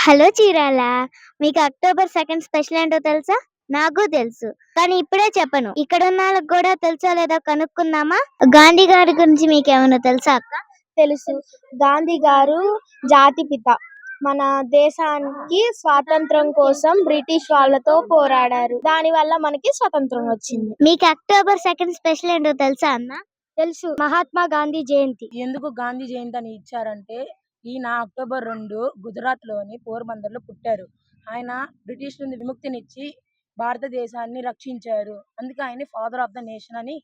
Hello Chirala, మీకు October 2 special ఏంటో తెలుసా? నాకు తెలుసు, కానీ ఇప్పుడే చెప్పను. ఇక్కడ ఉన్న వాళ్ళకి కూడా తెలుసా లేదా కనుక్కుందామా? గాంధీ గారి గురించి మీకు ఏమైనా తెలుసా అక్క? తెలుసు. గాంధీ గారు జాతిపిత. మన దేశానికి స్వాతంత్రం కోసం బ్రిటిష్ వాళ్ళతో పోరాడారు. దాని వల్ల మనకి స్వతంత్రం వచ్చింది. మీకు అక్టోబర్ 2 స్పెషల్ ఏంటో తెలుసా అన్న? తెలుసు. మహాత్మా గాంధీ జయంతి. ఎందుకు గాంధీ జయంతి అని ఇచ్చారంటే, ఈయన అక్టోబర్ 2 గుజరాత్ లోని పోర్బందర్ లో పుట్టారు. ఆయన బ్రిటిష్ నుండి విముక్తినిచ్చి భారతదేశాన్ని రక్షించారు. అందుకే ఆయన ఫాదర్ ఆఫ్ ద నేషన్ అని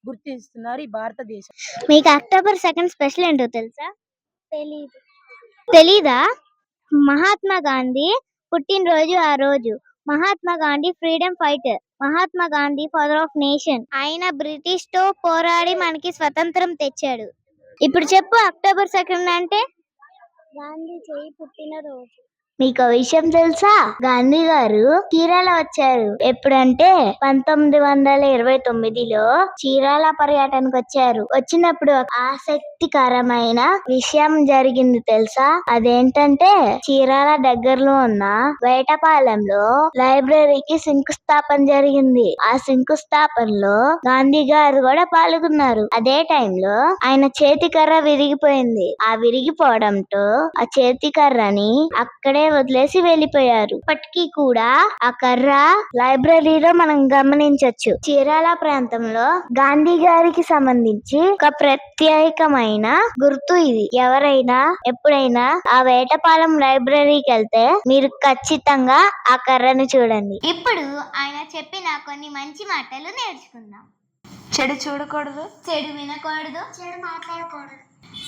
గుర్తిస్తున్నారు ఈ భారతదేశం. మీకు అక్టోబర్ 2 స్పెషల్ ఏంటో తెలుసా? తెలీదు. తెలీదా? మహాత్మా గాంధీ పుట్టినరోజు ఆ రోజు. Mahatma Gandhi freedom fighter. Mahatma Gandhi father of nation. ఆయన బ్రిటిష్ తో పోరాడి మనకి స్వతంత్రం తెచ్చాడు. ఇప్పుడు చెప్పు, అక్టోబర్ 2 అంటే? గాంధీ పుట్టినరోజు. మీకు విషయం తెలుసా? గాంధీ గారు చీరాల వచ్చారు. ఎప్పుడంటే 1929లో చీరాల పర్యటనకు వచ్చారు. వచ్చినప్పుడు ఆసక్తికరమైన విషయం జరిగింది తెలుసా? అదేంటంటే, చీరాల దగ్గరలో ఉన్న వేటపాలెంలో లైబ్రరీకి శంకుస్థాపన జరిగింది. ఆ శంకుస్థాపనలో గాంధీ గారు కూడా పాల్గొన్నారు. అదే టైంలో ఆయన చేతి కర్ర విరిగిపోయింది. ఆ విరిగిపోవడంతో ఆ చేతి కర్రని అక్కడే వదిలేసి వెళ్ళిపోయారు. ఇప్పటికీ కూడా ఆ కర్ర లైబ్రరీలో మనం గమనించవచ్చు. చీరాల ప్రాంతంలో గాంధీ గారికి సంబంధించి ఒక ప్రత్యేకమైన గుర్తు ఇది. ఎవరైనా ఎప్పుడైనా ఆ వేటపాలెం లైబ్రరీకి వెళ్తే మీరు ఖచ్చితంగా ఆ కర్రను చూడండి. ఇప్పుడు ఆయన చెప్పిన కొన్ని మంచి మాటలు నేర్చుకుందాం. చెడు చూడకూడదు, చెడు వినకూడదు, చెడు మాట్లాడకూడదు.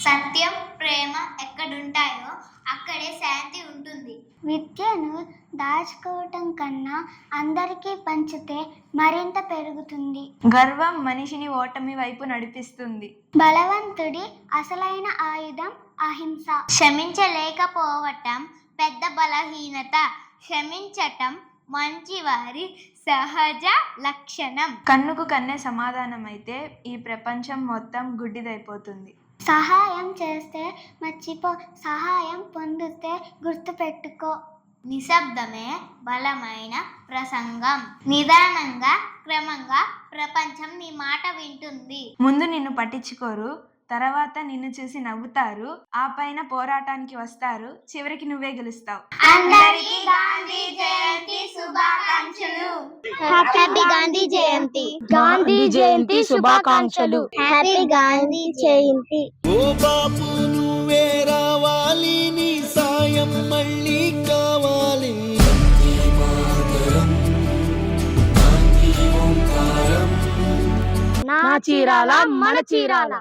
సత్యం, ప్రేమ ఎక్కడుంటాయో అక్కడే శాంతి ఉంటుంది. విద్యను దాచుకోవటం కన్నా అందరికీ పంచితే మరింత పెరుగుతుంది. గర్వం మనిషిని ఓటమి వైపు నడిపిస్తుంది. బలవంతుడి అసలైన ఆయుధం అహింస. క్షమించలేకపోవటం పెద్ద బలహీనత. క్షమించటం మంచివారి సహజ లక్షణం. కన్నుకు కన్నే సమాధానం అయితే ఈ ప్రపంచం మొత్తం గుడ్డిదైపోతుంది. సహాయం చేస్తే మర్చిపో, సహాయం పొందితే గుర్తుపెట్టుకో. నిశ్శబ్దమే బలమైన ప్రసంగం. నిదానంగా, క్రమంగా ప్రపంచం నీ మాట వింటుంది. ముందు నిన్ను పట్టించుకోరు, తర్వాత నిన్ను చూసి నవ్వుతారు, ఆ పైన పోరాటానికి వస్తారు, చివరికి నువ్వే గెలుస్తావు. అందరికీ గాంధీ జయంతి శుభాకాంక్షలు. హ్యాపీ గాంధీ జయంతి. గాంధీ జయంతి శుభాకాంక్షలు. హ్యాపీ గాంధీ జయంతి. ఓ బాపు నువ్వే రావాలి, నీ సాయం మళ్ళీ కావాలి. నా చీరాల మన చీరాల.